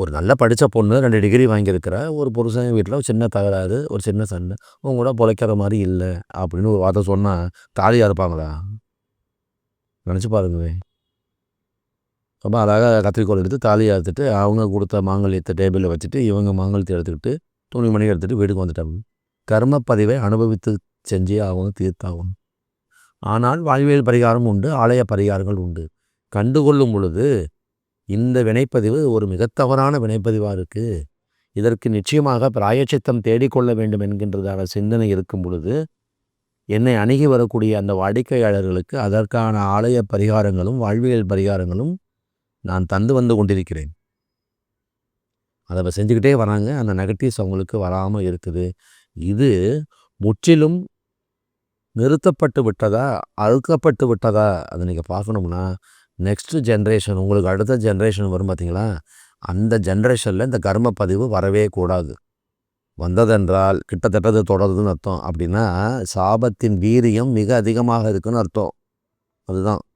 ஒரு நல்ல படித்த பொண்ணு 2 டிகிரி வாங்கியிருக்கிற ஒரு புருஷன் வீட்டில் ஒரு சின்ன தகராறு, ஒரு சின்ன சண்டை, உங்க கூட பொழைக்கிற மாதிரி இல்லை அப்படின்னு ஒரு வார்த்தை சொன்னால் தாலியாக இருப்பாங்களா? நினச்சி பாருங்களே. ரொம்ப அழகாக கத்திரிக்கோல் எடுத்து தாலியை அறுத்துட்டு அவங்க கொடுத்த மாங்கல்யத்தை டேபிளில் வச்சுட்டு இவங்க மாங்கல்யத்தை எடுத்துக்கிட்டு துணிமணி எடுத்துகிட்டு வீட்டுக்கு வந்துட்டாங்க. கர்மப்பதிவை அனுபவித்து செஞ்சே ஆகணும், தீர்த்தாகணும். ஆனால் வாழ்வியல் பரிகாரம் உண்டு, ஆலய பரிகாரங்கள் உண்டு. கண்டுகொள்ளும் பொழுது இந்த வினைப்பதிவு ஒரு மிக தவறான வினைப்பதிவாக இருக்குது, இதற்கு நிச்சயமாக பிராயச்சித்தம் தேடிக்கொள்ள வேண்டும் என்கின்றதான சிந்தனை இருக்கும் பொழுது என்னை அணுகி வரக்கூடிய அந்த வாடிக்கையாளர்களுக்கு அதற்கான ஆலய பரிகாரங்களும் வாழ்வியல் பரிகாரங்களும் நான் தந்து வந்து கொண்டிருக்கிறேன். அதை செஞ்சுக்கிட்டே வராங்க. அந்த நெகட்டிவ்ஸ் அவங்களுக்கு வராமல் இருக்குது. இது முற்றிலும் நிறுத்தப்பட்டு விட்டதா, அறுக்கப்பட்டு விட்டதா, அதை நீங்கள் பார்க்கணும்னா நெக்ஸ்ட்டு ஜென்ரேஷன், உங்களுக்கு அடுத்த ஜென்ரேஷன் வரும் பார்த்தீங்களா, அந்த ஜென்ரேஷனில் இந்த கர்ம பதிவு வரவே கூடாது. வந்ததென்றால் கிட்டத்தட்ட அது தொடருதுன்னு அர்த்தம். அப்படின்னா சாபத்தின் வீரியம் மிக அதிகமாக இருக்குன்னு அர்த்தம். அதுதான்